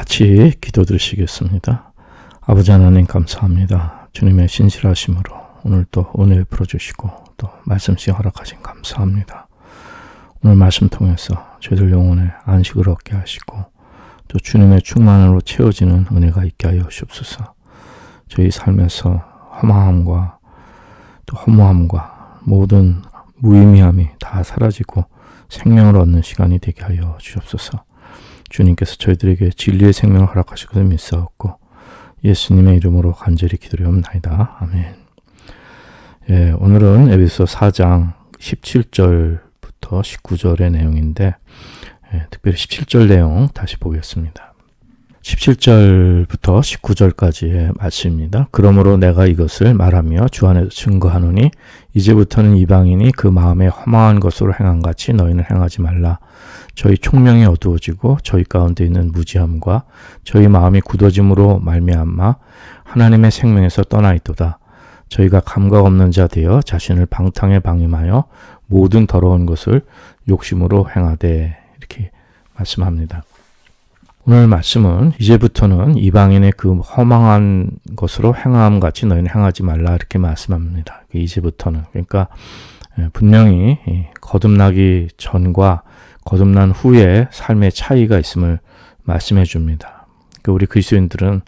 같이 기도드리시겠습니다. 아버지 하나님 감사합니다. 주님의 신실하심으로 오늘 또 은혜 풀어주시고 또 말씀씩 허락하신 감사합니다. 오늘 말씀 통해서 저희들 영혼에 안식을 얻게 하시고 또 주님의 충만으로 채워지는 은혜가 있게 하여 주옵소서. 저희 삶에서 허망함과 또 허무함과 모든 무의미함이 다 사라지고 생명을 얻는 시간이 되게 하여 주옵소서. 주님께서 저희들에게 진리의 생명을 허락하실 것을 믿사옵고 예수님의 이름으로 간절히 기도하옵나이다. 아멘. 예, 오늘은 에베소 4장 17절부터 19절의 내용인데 특별히 17절 내용 다시 보겠습니다. 17절부터 19절까지의 말씀입니다. 그러므로 내가 이것을 말하며 주 안에서 증거하노니 이제부터는 이방인이 그 마음에 허망한 것으로 행함같이 너희는 행하지 말라. 저희 총명이 어두워지고 저희 가운데 있는 무지함과 저희 마음이 굳어짐으로 말미암아 하나님의 생명에서 떠나 있도다. 저희가 감각 없는 자 되어 자신을 방탕에 방임하여 모든 더러운 것을 욕심으로 행하되 이렇게 말씀합니다. 오늘 말씀은 이제부터는 이방인의 그 허망한 것으로 행함 같이 너희는 행하지 말라 이렇게 말씀합니다. 이제부터는 그러니까 분명히 거듭나기 전과 거듭난 후에 삶의 차이가 있음을 말씀해 줍니다. 우리 그리스도인들은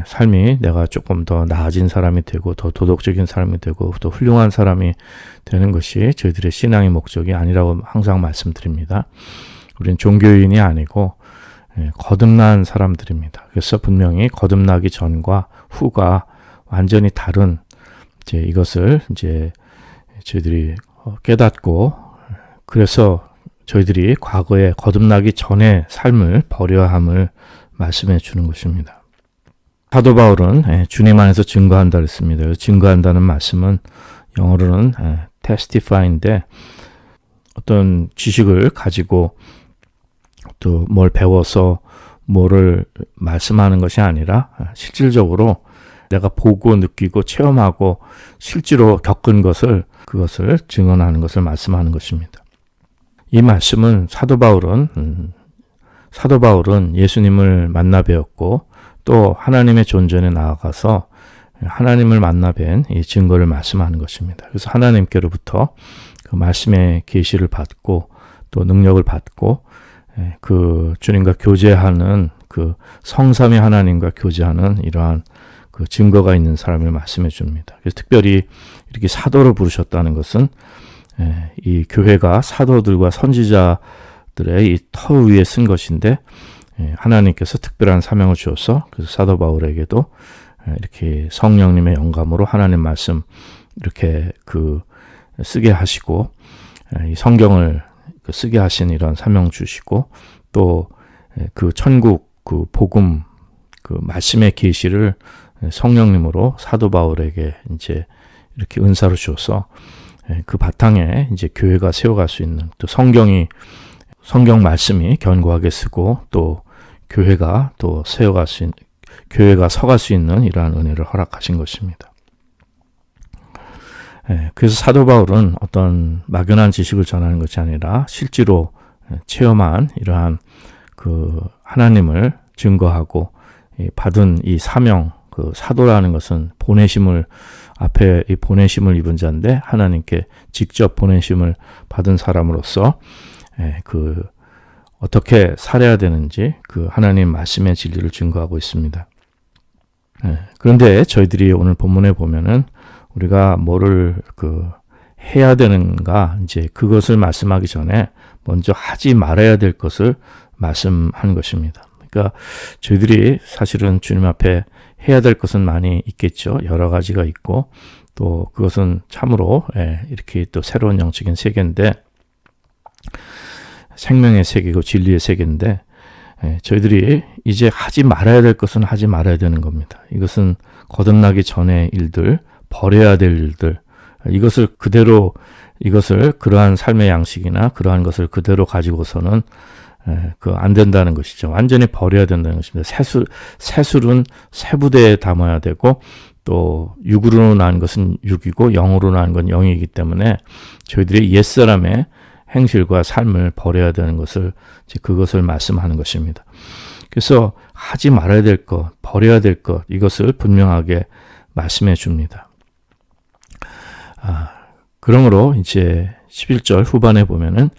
삶이 내가 조금 더 나아진 사람이 되고 더 도덕적인 사람이 되고 더 훌륭한 사람이 되는 것이 저희들의 신앙의 목적이 아니라고 항상 말씀드립니다. 우리는 종교인이 아니고 거듭난 사람들입니다. 그래서 분명히 거듭나기 전과 후가 완전히 다른 이것을 저희들이 깨닫고 그래서 저희들이 과거에 거듭나기 전의 삶을 버려야 함을 말씀해 주는 것입니다. 사도 바울은 주님 안에서 증거한다 그랬습니다. 증거한다는 말씀은 영어로는 testify인데 어떤 지식을 가지고 또 뭘 배워서 뭐를 말씀하는 것이 아니라 실질적으로 내가 보고 느끼고 체험하고 실제로 겪은 그것을 증언하는 것을 말씀하는 것입니다. 이 말씀은 사도 바울은 예수님을 만나 뵈었고 또 하나님의 존전에 나아가서 하나님을 만나 뵌 이 증거를 말씀하는 것입니다. 그래서 하나님께로부터 그 말씀의 계시를 받고 또 능력을 받고 그 주님과 교제하는 그 성삼위 하나님과 교제하는 이러한 그 증거가 있는 사람을 말씀해 줍니다. 그래서 특별히 이렇게 사도로 부르셨다는 것은 이 교회가 사도들과 선지자들의 이 터 위에 쓴 것인데 하나님께서 특별한 사명을 주어서 그래서 사도 바울에게도 이렇게 성령님의 영감으로 하나님 말씀 이렇게 그 쓰게 하시고 이 성경을 쓰게 하신 이런 사명 주시고 또 그 천국 그 복음 그 말씀의 계시를 성령님으로 사도 바울에게 이제 이렇게 은사로 주어서 그 바탕에 이제 교회가 세워갈 수 있는 또 성경 말씀이 견고하게 쓰고 또 교회가 또 세워갈 수 있는 교회가 서갈 수 있는 이러한 은혜를 허락하신 것입니다. 그래서 사도 바울은 어떤 막연한 지식을 전하는 것이 아니라 실제로 체험한 이러한 그 하나님을 증거하고 받은 이 사명, 그 사도라는 것은 보내심을 앞에 이 보내심을 입은 자인데 하나님께 직접 보내심을 받은 사람으로서 그 어떻게 살아야 되는지 그 하나님 말씀의 진리를 증거하고 있습니다. 그런데 저희들이 오늘 본문에 보면은 우리가 뭐를 해야 되는가 이제 그것을 말씀하기 전에 먼저 하지 말아야 될 것을 말씀한 것입니다. 그러니까 저희들이 사실은 주님 앞에 해야 될 것은 많이 있겠죠. 여러 가지가 있고 또 그것은 참으로 이렇게 또 새로운 영적인 세계인데 생명의 세계고 진리의 세계인데 저희들이 이제 하지 말아야 될 것은 하지 말아야 되는 겁니다. 이것은 거듭나기 전의 일들, 버려야 될 일들, 이것을 그러한 삶의 양식이나 그러한 것을 그대로 가지고서는 안 된다는 것이죠. 완전히 버려야 된다는 것입니다. 새술은 새부대에 담아야 되고 또 육으로 난 것은 육이고 영으로 난 건 영이기 때문에 저희들이 옛사람의 행실과 삶을 버려야 되는 것을 그것을 말씀하는 것입니다. 그래서 하지 말아야 될 것, 버려야 될 것, 이것을 분명하게 말씀해 줍니다. 그러므로 이제 11절 후반에 보면은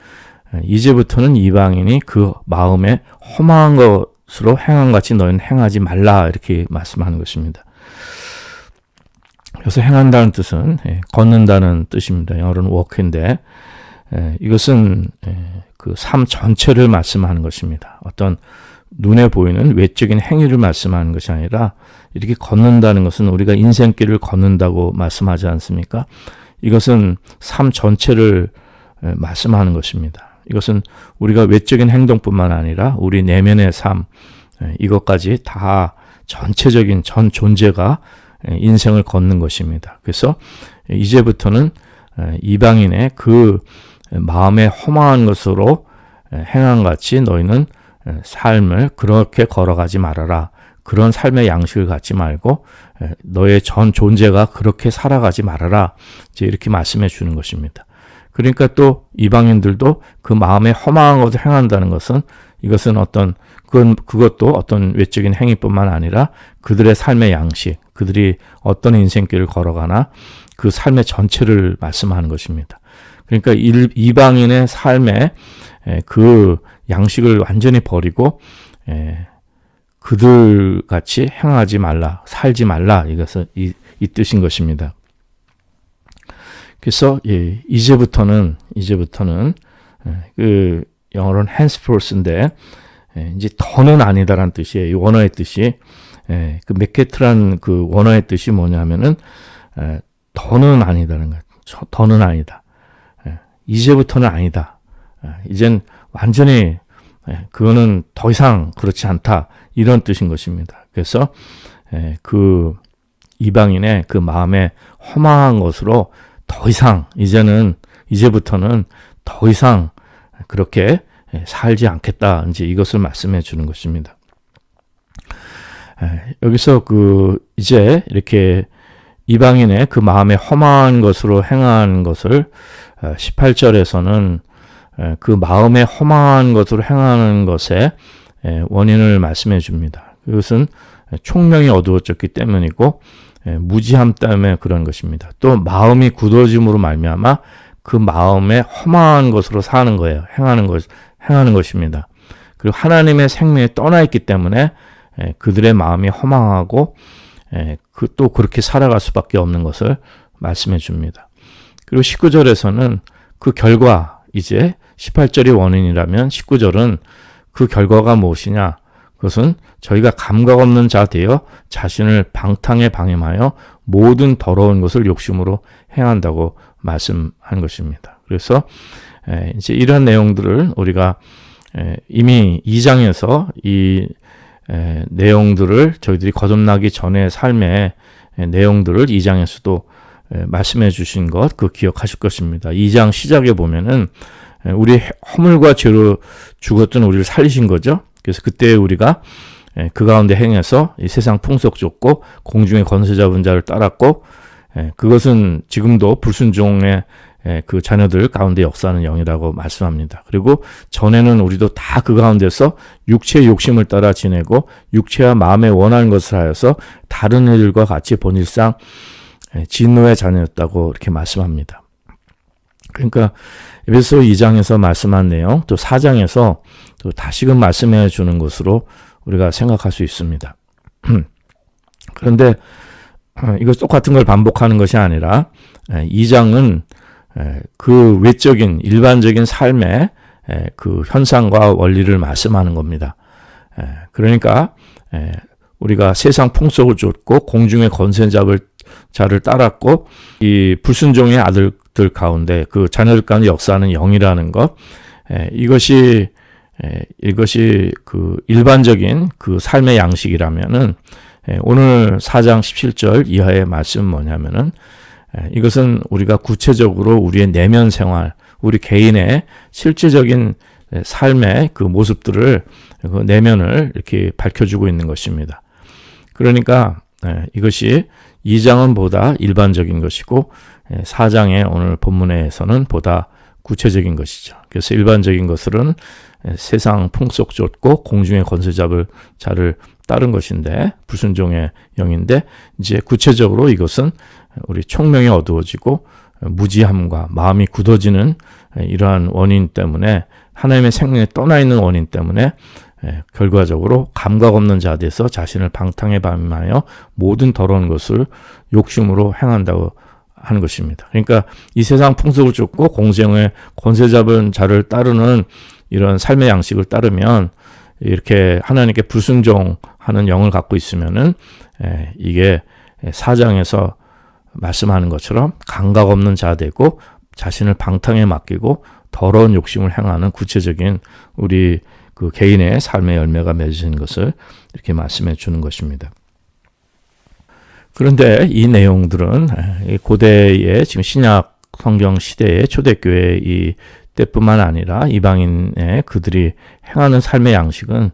이제부터는 이방인이 그 마음에 험한 것으로 행한 같이 너희는 행하지 말라, 이렇게 말씀하는 것입니다. 그래서 행한다는 뜻은 걷는다는 뜻입니다. 영어로는 walk인데 이것은 그 삶 전체를 말씀하는 것입니다. 어떤 눈에 보이는 외적인 행위를 말씀하는 것이 아니라 이렇게 걷는다는 것은 우리가 인생길을 걷는다고 말씀하지 않습니까? 이것은 삶 전체를 말씀하는 것입니다. 이것은 우리가 외적인 행동뿐만 아니라 우리 내면의 삶, 이것까지 다 전체적인 전 존재가 인생을 걷는 것입니다. 그래서 이제부터는 이방인의 그 마음에 험한 것으로 행한 같이 너희는 삶을 그렇게 걸어가지 말아라. 그런 삶의 양식을 갖지 말고 너의 전 존재가 그렇게 살아가지 말아라. 이제 이렇게 말씀해 주는 것입니다. 그러니까 또 이방인들도 그 마음에 험한 것을 행한다는 것은 이것은 그것도 어떤 외적인 행위뿐만 아니라 그들의 삶의 양식, 그들이 어떤 인생길을 걸어가나 그 삶의 전체를 말씀하는 것입니다. 그러니까 이방인의 삶의 그 양식을 완전히 버리고 그들 같이 행하지 말라, 살지 말라, 이것은 이 뜻인 것입니다. 그래서 이제부터는 그 영어로는 henceforth인데 이제 더는 아니다라는 뜻이에요. 이 원어의 뜻이 그 메케트란 그 원어의 뜻이 뭐냐면은 더는 아니다라는 거예요. 더는 아니다. 이제부터는 아니다. 이젠 완전히 그거는 더 이상 그렇지 않다, 이런 뜻인 것입니다. 그래서 그 이방인의 그 마음에 험한 것으로 더 이상 이제부터는 더 이상 그렇게 살지 않겠다, 이제 이것을 말씀해 주는 것입니다. 여기서 이제 이렇게 이방인의 그 마음에 험한 것으로 행한 것을 18절에서는 그 마음에 험한 것으로 행하는 것의 원인을 말씀해 줍니다. 그것은 총명이 어두워졌기 때문이고 무지함 때문에 그런 것입니다. 또 마음이 굳어짐으로 말미암아 그 마음에 험한 것으로 사는 거예요. 행하는 것입니다. 그리고 하나님의 생명에 떠나 있기 때문에 그들의 마음이 허망하고 또 그렇게 살아갈 수밖에 없는 것을 말씀해 줍니다. 그리고 19절에서는 그 결과, 이제 18절이 원인이라면 19절은 그 결과가 무엇이냐? 그것은 저희가 감각 없는 자 되어 자신을 방탕에 방임하여 모든 더러운 것을 욕심으로 행한다고 말씀한 것입니다. 그래서 이제 이런 내용들을 우리가 이미 2장에서 이 내용들을 저희들이 거듭나기 전의 삶의 내용들을 2장에서도 말씀해 주신 것, 기억하실 것입니다. 2장 시작에 보면은 우리 허물과 죄로 죽었던 우리를 살리신 거죠. 그래서 그때 우리가 그 가운데 행해서 이 세상 풍속 쫓고 공중의 권세 잡은 자를 따랐고, 그것은 지금도 불순종의 그 자녀들 가운데 역사하는 영이라고 말씀합니다. 그리고 전에는 우리도 다 그 가운데서 육체의 욕심을 따라 지내고 육체와 마음에 원하는 것을 하여서 다른 이들과 같이 본질상 진노의 자녀였다고 이렇게 말씀합니다. 그러니까 에베소 2장에서 말씀한 내용, 또 4장에서 또 다시금 말씀해 주는 것으로 우리가 생각할 수 있습니다. 그런데 이거 똑같은 걸 반복하는 것이 아니라 2장은 그 외적인 일반적인 삶의 그 현상과 원리를 말씀하는 겁니다. 그러니까 우리가 세상 풍속을 쫓고 공중의 권세 잡을 자를 따랐고 이 불순종의 아들들 가운데 그 자녀들 가운데 역사하는 영이라는 것, 이것이 그 일반적인 그 삶의 양식이라면은 오늘 4장 17절 이하의 말씀은 뭐냐면은 이것은 우리가 구체적으로 우리의 내면 생활, 우리 개인의 실제적인 삶의 그 모습들을, 그 내면을 이렇게 밝혀주고 있는 것입니다. 그러니까 이것이 2장은 보다 일반적인 것이고 4장의 오늘 본문에서는 보다 구체적인 것이죠. 그래서 일반적인 것들은 세상 풍속 쫓고 공중의 권세 잡을 자를 따른 것인데, 불순종의 영인데, 이제 구체적으로 이것은 우리 총명이 어두워지고 무지함과 마음이 굳어지는 이러한 원인 때문에, 하나님의 생명에 떠나 있는 원인 때문에 결과적으로 감각 없는 자 돼서 자신을 방탕에 범하여 모든 더러운 것을 욕심으로 행한다고 하는 것입니다. 그러니까 이 세상 풍속을 쫓고 공생의 권세 잡은 자를 따르는 이런 삶의 양식을 따르면, 이렇게 하나님께 불순종하는 영을 갖고 있으면은 이게 4장에서 말씀하는 것처럼 감각 없는 자 되고 자신을 방탕에 맡기고 더러운 욕심을 행하는 구체적인 우리 그 개인의 삶의 열매가 맺어진 것을 이렇게 말씀해 주는 것입니다. 그런데 이 내용들은 고대의 지금 신약 성경 시대의 초대교회 이 때뿐만 아니라 이방인의 그들이 행하는 삶의 양식은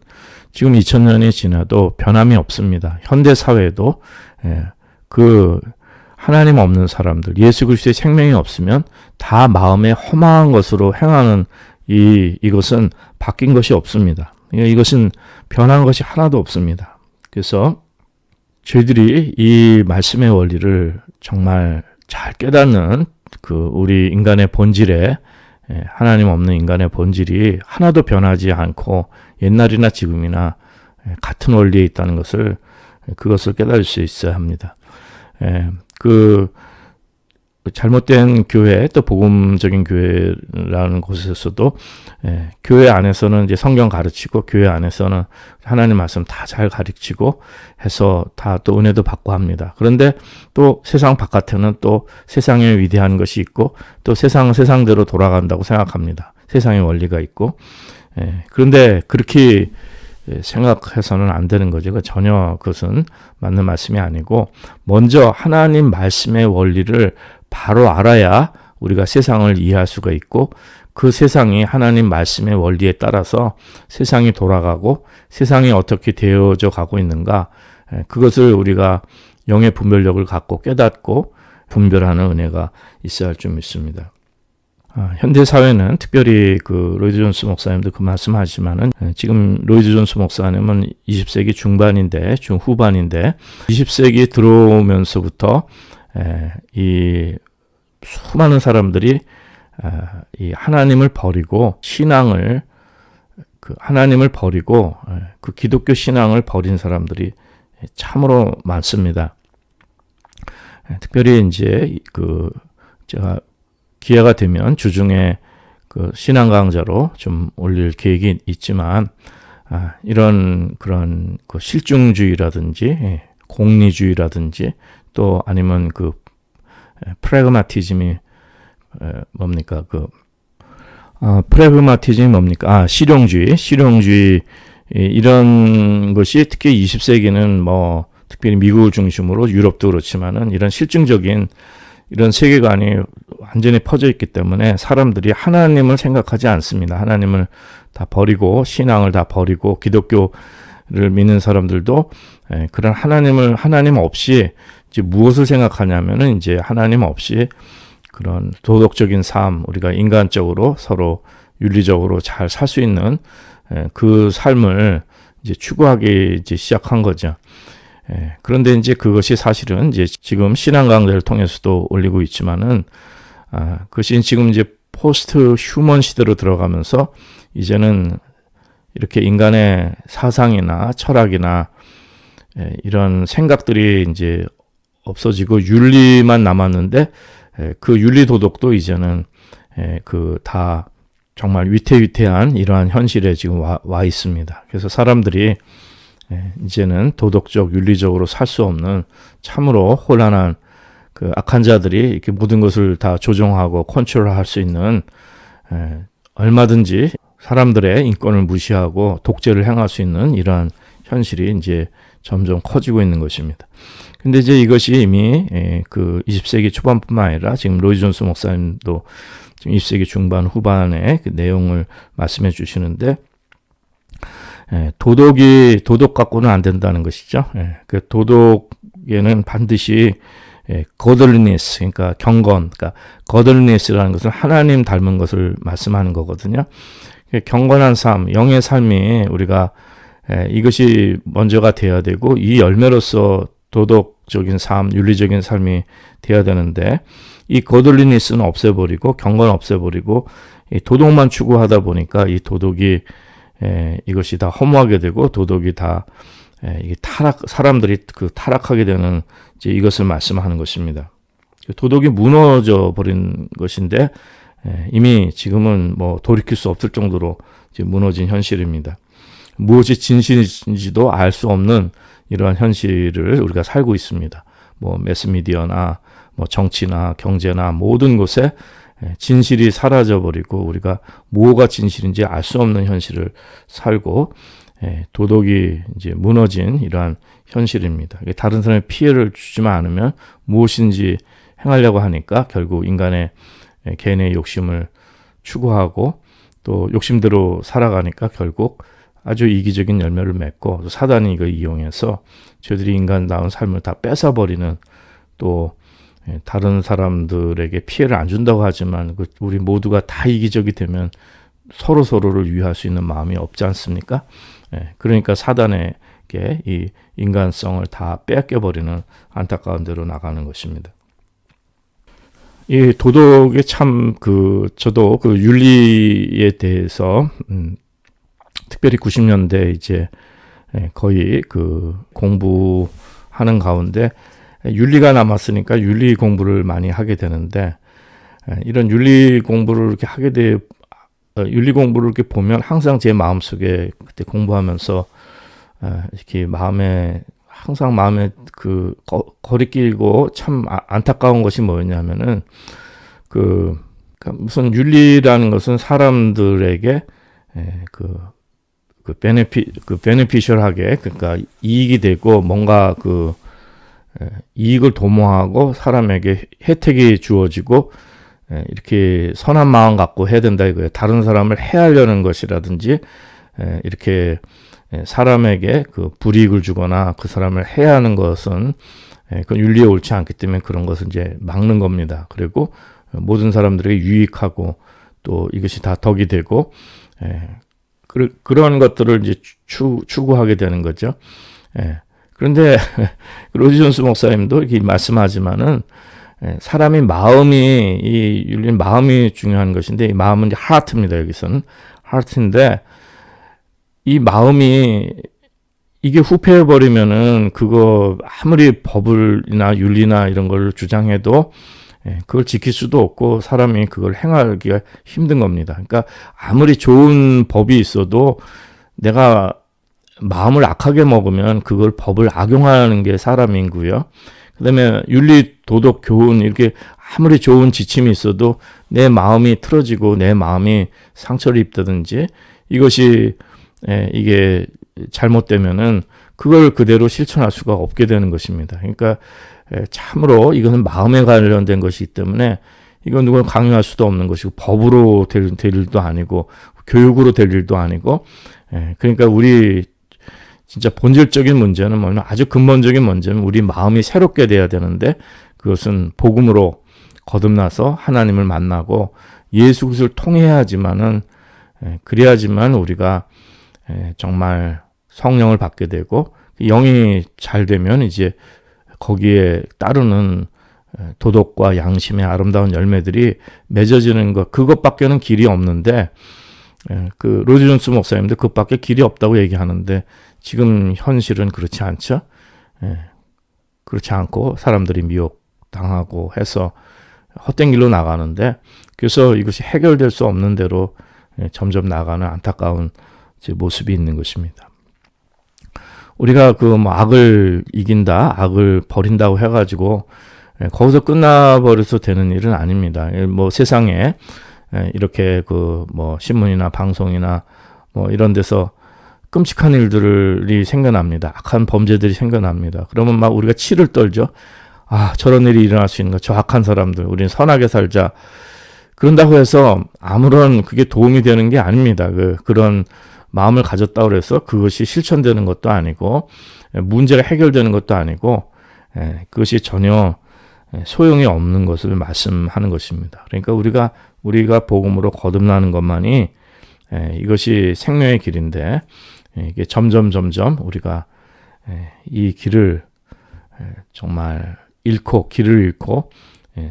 지금 2000년이 지나도 변함이 없습니다. 현대 사회에도 그 하나님 없는 사람들, 예수 그리스도의 생명이 없으면 다 마음에 허망한 것으로 행하는 이것은 바뀐 것이 없습니다. 이것은 변한 것이 하나도 없습니다. 그래서 저희들이 이 말씀의 원리를 정말 잘 깨닫는 그 우리 인간의 본질에, 하나님 없는 인간의 본질이 하나도 변하지 않고 옛날이나 지금이나 같은 원리에 있다는 것을, 그것을 깨달을 수 있어야 합니다. 그 잘못된 교회, 또 복음적인 교회라는 곳에서도 교회 안에서는 이제 성경 가르치고 교회 안에서는 하나님 말씀 다 잘 가르치고 해서 다 또 은혜도 받고 합니다. 그런데 또 세상 바깥에는 또 세상에 위대한 것이 있고 또 세상은 세상대로 돌아간다고 생각합니다. 세상의 원리가 있고, 그런데 그렇게 생각해서는 안 되는 거죠. 전혀 그것은 맞는 말씀이 아니고, 먼저 하나님 말씀의 원리를 바로 알아야 우리가 세상을 이해할 수가 있고, 그 세상이 하나님 말씀의 원리에 따라서 세상이 돌아가고 세상이 어떻게 되어져 가고 있는가, 그것을 우리가 영의 분별력을 갖고 깨닫고 분별하는 은혜가 있어야 할 줄 믿습니다. 현대 사회는 특별히 그 로이드 존스 목사님도 그 말씀하시지만은, 지금 로이드 존스 목사님은 20세기 중반인데, 중후반인데 20세기 들어오면서부터 이 수많은 사람들이 이 하나님을 버리고 신앙을, 그 하나님을 버리고 그 기독교 신앙을 버린 사람들이 참으로 많습니다. 특별히 이제 그 제가 기회가 되면 주중에 그 신앙 강좌로 좀 올릴 계획이 있지만, 이런 그런 그 실증주의라든지 공리주의라든지 또 아니면 그 프래그마티즘이 뭡니까? 그 프래그마티즘이 뭡니까? 실용주의 이런 것이 특히 20세기는 뭐 특별히 미국을 중심으로 유럽도 그렇지만은 이런 실증적인 이런 세계관이 완전히 퍼져 있기 때문에 사람들이 하나님을 생각하지 않습니다. 하나님을 다 버리고 신앙을 다 버리고 기독교를 믿는 사람들도 그런 하나님 없이 이제 무엇을 생각하냐면은 이제 하나님 없이 그런 도덕적인 삶, 우리가 인간적으로 서로 윤리적으로 잘 살 수 있는 그 삶을 이제 추구하기 이제 시작한 거죠. 그런데 이제 그것이 사실은 이제 지금 신앙 강좌를 통해서도 올리고 있지만은, 그것이 지금 이제 포스트 휴먼 시대로 들어가면서 이제는 이렇게 인간의 사상이나 철학이나 이런 생각들이 이제 없어지고 윤리만 남았는데, 그 윤리 도덕도 이제는 그 다 정말 위태위태한 이러한 현실에 지금 와 있습니다. 그래서 사람들이 이제는 도덕적, 윤리적으로 살 수 없는 참으로 혼란한 그 악한 자들이 이렇게 모든 것을 다 조종하고 컨트롤할 수 있는, 얼마든지 사람들의 인권을 무시하고 독재를 행할 수 있는 이러한 현실이 이제 점점 커지고 있는 것입니다. 근데 이제 이것이 이미 그 20세기 초반뿐만 아니라 지금 로이드 존스 목사님도 지금 20세기 중반 후반에 그 내용을 말씀해 주시는데, 도덕 갖고는 안 된다는 것이죠. 그 도덕에는 반드시 거덜리니스, 그러니까 경건, 그러니까 거덜리니스라는 것은 하나님 닮은 것을 말씀하는 거거든요. 경건한 삶, 영의 삶이 우리가 이것이 먼저가 돼야 되고 이 열매로서 도덕적인 삶, 윤리적인 삶이 돼야 되는데 이 거들리니스는 없애버리고 경건 없애버리고 이 도덕만 추구하다 보니까 이 도덕이 이것이 다 허무하게 되고 도덕이 다 이게 사람들이 그 타락하게 되는 이제 이것을 말씀하는 것입니다. 도덕이 무너져 버린 것인데 이미 지금은 뭐 돌이킬 수 없을 정도로 이제 무너진 현실입니다. 무엇이 진실인지도 알 수 없는 이러한 현실을 우리가 살고 있습니다. 뭐 매스미디어나 뭐 정치나 경제나 모든 곳에 진실이 사라져버리고 우리가 뭐가 진실인지 알 수 없는 현실을 살고 도덕이 이제 무너진 이러한 현실입니다. 다른 사람의 피해를 주지만 않으면 무엇인지 행하려고 하니까 결국 인간의 개인의 욕심을 추구하고 또 욕심대로 살아가니까 결국 아주 이기적인 열매를 맺고 사단이 이걸 이용해서 저희들이 인간다운 삶을 다 뺏어버리는 또 다른 사람들에게 피해를 안 준다고 하지만 우리 모두가 다 이기적이 되면 서로를 위할 수 있는 마음이 없지 않습니까? 그러니까 사단에게 이 인간성을 다 뺏겨버리는 안타까운 대로 나가는 것입니다. 이 도덕의 저도 그 윤리에 대해서 특별히 90년대 이제 거의 그 공부하는 가운데 윤리가 남았으니까 윤리 공부를 많이 하게 되는데 이런 윤리 공부를 이렇게 윤리 공부를 이렇게 보면 항상 제 마음속에 그때 공부하면서 이렇게 항상 마음에 그 거리끼고 참 안타까운 것이 뭐였냐면은 무슨 윤리라는 것은 사람들에게 베네피셜하게 그러니까 이익이 되고 뭔가 이익을 도모하고 사람에게 혜택이 주어지고 이렇게 선한 마음 갖고 해야 된다 이거예요. 다른 사람을 해하려는 것이라든지 이렇게 사람에게 그 불이익을 주거나 그 사람을 해하는 것은 그 윤리에 옳지 않기 때문에 그런 것을 이제 막는 겁니다. 그리고 모든 사람들에게 유익하고 또 이것이 다 덕이 되고 그런 것들을 이제 추구하게 되는 거죠. 그런데 로지 존스 목사님도 이렇게 말씀하지만은 사람의 마음이 이 윤리는 마음이 중요한 것인데 이 마음은 이제 하트입니다. 여기서는 하트인데 이 마음이 이게 후패해 버리면은 그거 아무리 법을이나 윤리나 이런 걸 주장해도 그걸 지킬 수도 없고 사람이 그걸 행하기가 힘든 겁니다. 그러니까 아무리 좋은 법이 있어도 내가 마음을 악하게 먹으면 그걸 법을 악용하는 게 사람이고요. 그다음에 윤리, 도덕, 교훈 이렇게 아무리 좋은 지침이 있어도 내 마음이 틀어지고 내 마음이 상처를 입다든지 이것이 이게 잘못되면은 그걸 그대로 실천할 수가 없게 되는 것입니다. 그러니까 참으로 이것은 마음에 관련된 것이기 때문에 이건 누굴 강요할 수도 없는 것이고 법으로 될 일도 아니고 교육으로 될 일도 아니고 그러니까 우리 진짜 본질적인 문제는 뭐냐면 아주 근본적인 문제는 우리 마음이 새롭게 돼야 되는데 그것은 복음으로 거듭나서 하나님을 만나고 예수 그리스도를 통해야지만은 그래야지만 우리가 정말 성령을 받게 되고 영이 잘 되면 이제 거기에 따르는 도덕과 양심의 아름다운 열매들이 맺어지는 것 그것밖에는 길이 없는데 그 로지 존스 목사님도 그것밖에 길이 없다고 얘기하는데 지금 현실은 그렇지 않죠. 그렇지 않고 사람들이 미혹당하고 해서 헛된 길로 나가는데 그래서 이것이 해결될 수 없는 대로 점점 나가는 안타까운 모습이 있는 것입니다. 우리가 악을 이긴다, 악을 버린다고 해가지고 거기서 끝나버려서 되는 일은 아닙니다. 뭐 세상에 이렇게 신문이나 방송이나 뭐 이런 데서 끔찍한 일들이 생겨납니다. 악한 범죄들이 생겨납니다. 그러면 막 우리가 치를 떨죠. 아, 저런 일이 일어날 수 있는 거, 저 악한 사람들, 우리는 선하게 살자. 그런다고 해서 아무런 그게 도움이 되는 게 아닙니다. 그런 마음을 가졌다고 해서 그것이 실천되는 것도 아니고, 문제가 해결되는 것도 아니고, 그것이 전혀 소용이 없는 것을 말씀하는 것입니다. 그러니까 우리가 복음으로 거듭나는 것만이 이것이 생명의 길인데 이게 점점 우리가 이 길을 정말 길을 잃고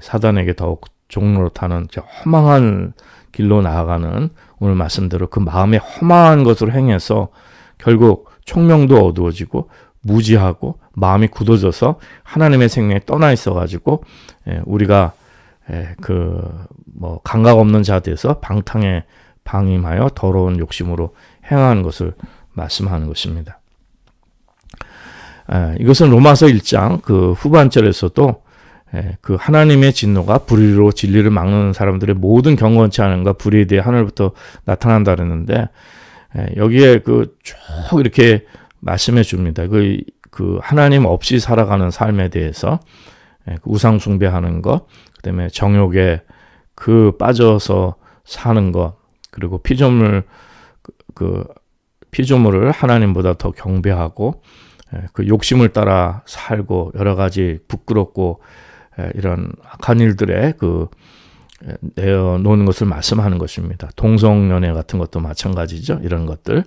사단에게 더욱 종로로 타는 허망한 길로 나아가는 오늘 말씀대로 그 마음의 허망한 것으로 행해서 결국 총명도 어두워지고 무지하고 마음이 굳어져서 하나님의 생명에 떠나 있어가지고 우리가 감각 없는 자 돼서 방탕에 방임하여 더러운 욕심으로 행하는 것을 말씀하는 것입니다. 이것은 로마서 1장 그 후반절에서도 그 하나님의 진노가 불의로 진리를 막는 사람들의 모든 경건치 않음과 불의에 대해 하늘부터 나타난다 그랬는데 여기에 쭉 이렇게 말씀해 줍니다. 그 하나님 없이 살아가는 삶에 대해서 우상 숭배하는 것, 그다음에 정욕에 빠져서 사는 것, 그리고 피조물을 하나님보다 더 경배하고 그 욕심을 따라 살고 여러 가지 부끄럽고 이런 악한 일들에 내어놓는 것을 말씀하는 것입니다. 동성연애 같은 것도 마찬가지죠. 이런 것들.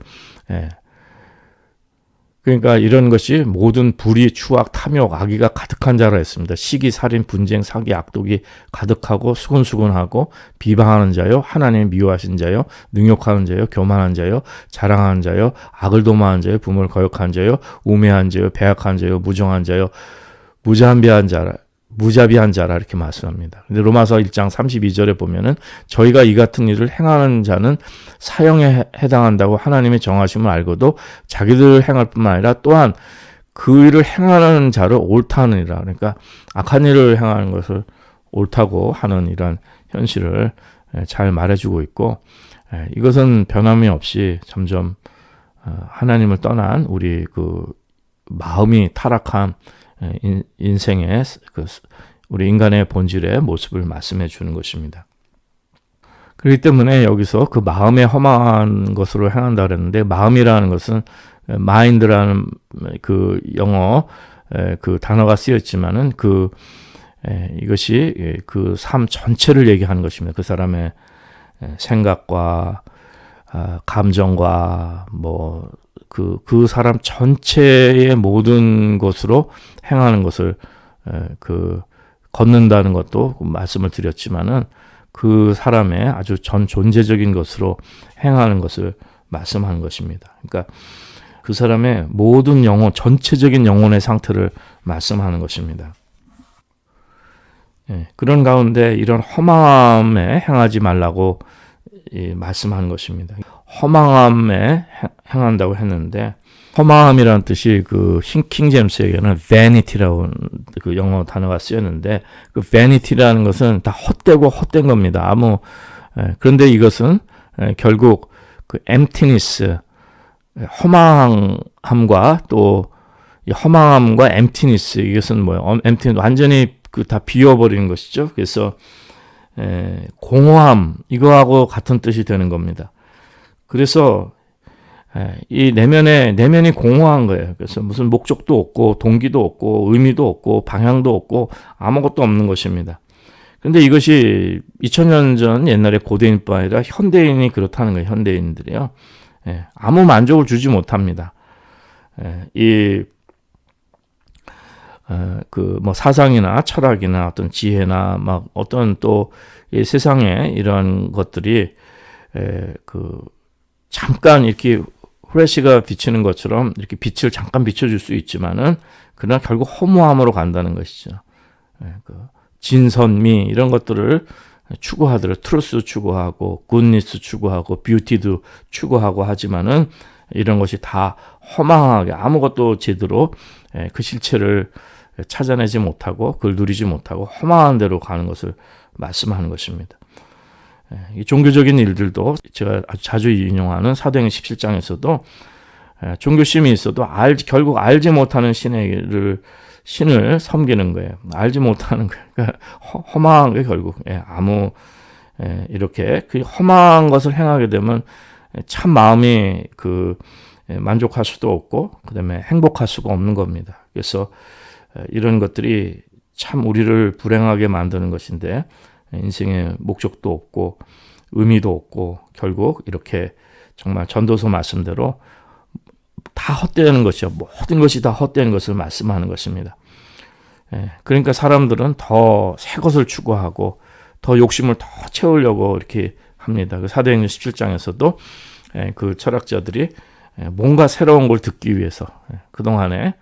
그러니까 이런 것이 모든 불의, 추악, 탐욕, 악의가 가득한 자라 했습니다. 시기, 살인, 분쟁, 사기, 악독이 가득하고 수근수근하고 비방하는 자요, 하나님 미워하신 자요, 능욕하는 자요, 교만한 자요, 자랑하는 자요, 악을 도모하는 자요, 부모를 거역한 자요, 우매한 자요, 배악한 자요, 무정한 자요, 무자비한 자라 이렇게 말씀합니다. 근데 로마서 1장 32절에 보면은 저희가 이 같은 일을 행하는 자는 사형에 해당한다고 하나님의 정하심을 알고도 자기들 행할 뿐만 아니라 또한 그 일을 행하는 자를 옳다느니라. 그러니까 악한 일을 행하는 것을 옳다고 하는 이런 현실을 잘 말해주고 있고, 이것은 변함이 없이 점점 하나님을 떠난 우리 마음이 타락한 인생의 우리 인간의 본질의 모습을 말씀해 주는 것입니다. 그렇기 때문에 여기서 그 마음에 허망한 것으로 행한다 그랬는데, 마음이라는 것은 mind라는 그 영어 단어가 쓰였지만은 이것이 그 삶 전체를 얘기하는 것입니다. 그 사람의 생각과 감정과 그 사람 전체의 모든 것으로 행하는 것을 걷는다는 것도 말씀을 드렸지만은 그 사람의 아주 전 존재적인 것으로 행하는 것을 말씀하는 것입니다. 그러니까 그 사람의 모든 영혼, 전체적인 영혼의 상태를 말씀하는 것입니다. 그런 가운데 이런 허망함에 행하지 말라고 말씀하는 것입니다. 허망함에 행한다고 했는데, 허망함이라는 뜻이 킹제임스에게는 vanity라고 그 영어 단어가 쓰였는데, 그 vanity라는 것은 다 헛되고 헛된 겁니다. 그런데 이것은 결국 그 emptiness, 허망함과 또 허망함과 emptiness, 이것은 뭐예요? emptiness 완전히 다 비워버리는 것이죠. 그래서 공허함, 이거하고 같은 뜻이 되는 겁니다. 그래서 이 내면이 공허한 거예요. 그래서 무슨 목적도 없고 동기도 없고 의미도 없고 방향도 없고 아무것도 없는 것입니다. 그런데 이것이 2000년 전 옛날에 고대인뿐 아니라 현대인이 그렇다는 거예요. 현대인들이요. 아무 만족을 주지 못합니다. 사상이나 철학이나 어떤 지혜나 어떤 또 이 세상에 이런 것들이 잠깐 이렇게 후레쉬가 비치는 것처럼 이렇게 빛을 잠깐 비춰줄 수 있지만은 그러나 결국 허무함으로 간다는 것이죠. 진선미 이런 것들을 추구하더라도 트루스 추구하고 굿니스 추구하고 뷰티도 추구하고 하지만은 이런 것이 다 허망하게 아무것도 제대로 그 실체를 찾아내지 못하고 그걸 누리지 못하고 허망한 대로 가는 것을 말씀하는 것입니다. 이 종교적인 일들도 제가 아주 자주 인용하는 사도행전 17장에서도 종교심이 있어도 결국 알지 못하는 신을 섬기는 거예요. 알지 못하는 거예요. 그러니까 허망한 게 결국 이렇게 그 허망한 것을 행하게 되면 참 마음이 만족할 수도 없고 그다음에 행복할 수가 없는 겁니다. 그래서 이런 것들이 참 우리를 불행하게 만드는 것인데 인생의 목적도 없고 의미도 없고 결국 이렇게 정말 전도서 말씀대로 다 헛되는 것이요. 모든 것이 다 헛되는 것을 말씀하는 것입니다. 그러니까 사람들은 더 새 것을 추구하고 더 욕심을 더 채우려고 이렇게 합니다. 그 사도행전 17장에서도 그 철학자들이 뭔가 새로운 걸 듣기 위해서 그동안에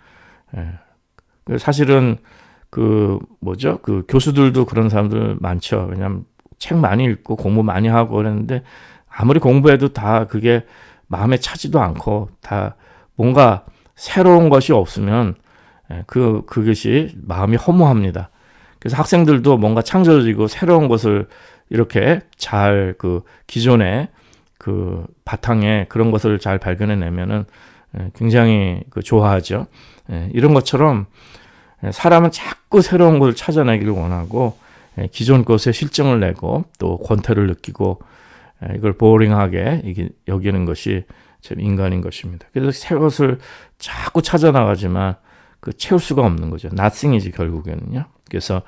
사실은 그 교수들도 그런 사람들 많죠. 왜냐하면 책 많이 읽고 공부 많이 하고 그랬는데 아무리 공부해도 다 그게 마음에 차지도 않고 다 뭔가 새로운 것이 없으면 그것이 마음이 허무합니다. 그래서 학생들도 뭔가 창조적이고 새로운 것을 이렇게 잘 그 기존의 그 바탕에 그런 것을 잘 발견해내면은 굉장히 좋아하죠. 이런 것처럼 사람은 자꾸 새로운 것을 찾아내기를 원하고 기존 것에 실증을 내고 또 권태를 느끼고 이걸 보링하게 여기는 것이 참 인간인 것입니다. 그래서 새 것을 자꾸 찾아나가지만 채울 수가 없는 거죠. nothing이지 결국에는요. 그래서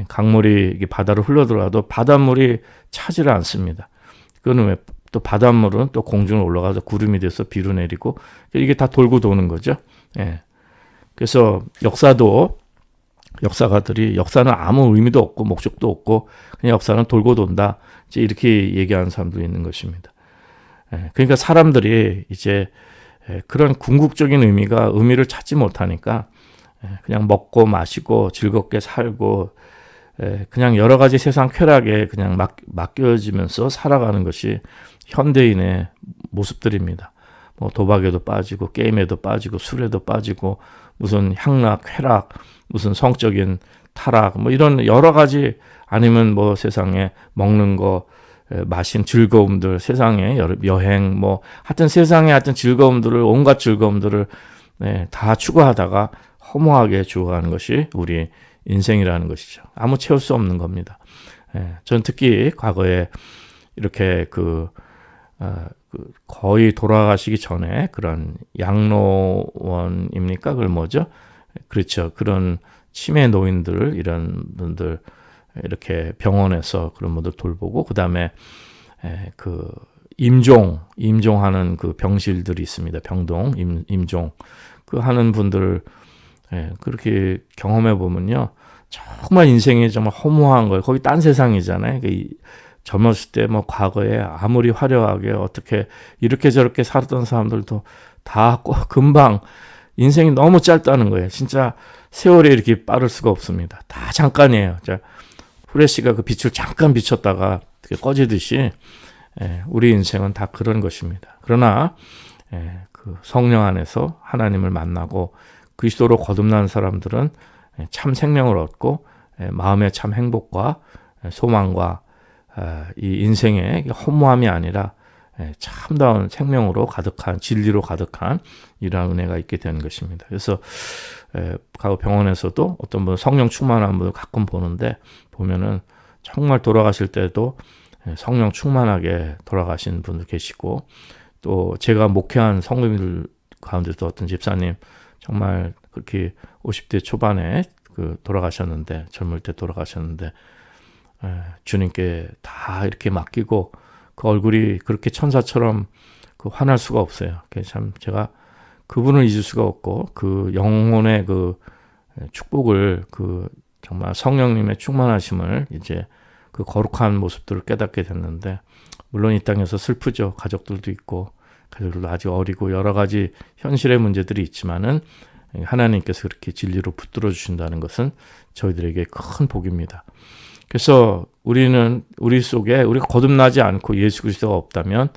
강물이 바다로 흘러들어가도 바닷물이 차지를 않습니다. 그거는 왜? 또 바닷물은 또 공중으로 올라가서 구름이 돼서 비로 내리고 이게 다 돌고 도는 거죠. 그래서 역사가들이 역사는 아무 의미도 없고 목적도 없고 그냥 역사는 돌고 돈다. 이제 이렇게 얘기하는 사람도 있는 것입니다. 그러니까 사람들이 이제 그런 궁극적인 의미를 찾지 못하니까 그냥 먹고 마시고 즐겁게 살고 그냥 여러 가지 세상 쾌락에 그냥 맡겨지면서 살아가는 것이 현대인의 모습들입니다. 뭐 도박에도 빠지고 게임에도 빠지고 술에도 빠지고 무슨 향락, 쾌락, 무슨 성적인 타락 뭐 이런 여러 가지 아니면 뭐 세상에 먹는 거 마신 즐거움들 세상에 여행 뭐 하여튼 세상에 하여튼 즐거움들을 온갖 즐거움들을 다 추구하다가 허무하게 죽어가는 것이 우리 인생이라는 것이죠. 아무 채울 수 없는 겁니다. 전 특히 과거에 이렇게 거의 돌아가시기 전에 그런 양로원입니까? 그걸 뭐죠? 그렇죠. 그런 치매 노인들 이런 분들 이렇게 병원에서 그런 분들 돌보고 그다음에 임종하는 그 병실들이 있습니다. 병동 임종 그 하는 분들 그렇게 경험해 보면요. 정말 인생이 정말 허무한 거예요. 거기 딴 세상이잖아요. 젊었을 때 뭐 과거에 아무리 화려하게 어떻게 이렇게 저렇게 살았던 사람들도 다 금방 인생이 너무 짧다는 거예요. 진짜 세월이 이렇게 빠를 수가 없습니다. 다 잠깐이에요. 후레쉬가 그 빛을 잠깐 비췄다가 꺼지듯이 우리 인생은 다 그런 것입니다. 그러나 그 성령 안에서 하나님을 만나고 그리스도로 거듭난 사람들은 참 생명을 얻고 마음의 참 행복과 소망과 이 인생의 허무함이 아니라 참다운 생명으로 가득한 진리로 가득한 이러한 은혜가 있게 되는 것입니다. 그래서 가고 병원에서도 어떤 분 성령 충만한 분을 가끔 보면은 정말 돌아가실 때도 성령 충만하게 돌아가신 분도 계시고 또 제가 목회한 성도님들 가운데도 어떤 집사님 정말 그렇게 50대 초반에 돌아가셨는데 젊을 때 돌아가셨는데 주님께 다 이렇게 맡기고 그 얼굴이 그렇게 천사처럼 환할 수가 없어요. 참 제가 그분을 잊을 수가 없고 그 영혼의 그 축복을 정말 성령님의 충만하심을 이제 그 거룩한 모습들을 깨닫게 됐는데 물론 이 땅에서 슬프죠. 가족들도 있고 가족들도 아직 어리고 여러 가지 현실의 문제들이 있지만은 하나님께서 그렇게 진리로 붙들어 주신다는 것은 저희들에게 큰 복입니다. 그래서 우리 속에 우리가 거듭나지 않고 예수 그리스도가 없다면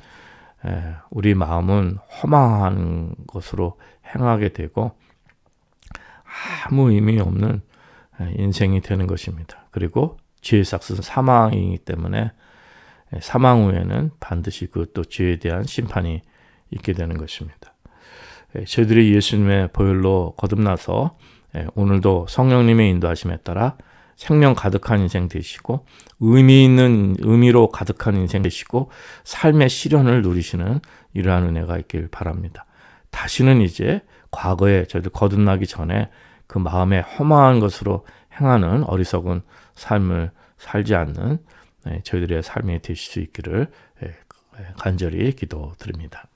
우리 마음은 허망한 것으로 행하게 되고 아무 의미 없는 인생이 되는 것입니다. 그리고 죄의 삭스는 사망이기 때문에 사망 후에는 반드시 또 죄에 대한 심판이 있게 되는 것입니다. 저희들이 예수님의 보혈로 거듭나서 오늘도 성령님의 인도하심에 따라 생명 가득한 인생 되시고 의미 있는 의미로 가득한 인생 되시고 삶의 실현을 누리시는 이러한 은혜가 있길 바랍니다. 다시는 이제 과거에 저희들 거듭나기 전에 그 마음에 허망한 것으로 행하는 어리석은 삶을 살지 않는 저희들의 삶이 되실 수 있기를 간절히 기도드립니다.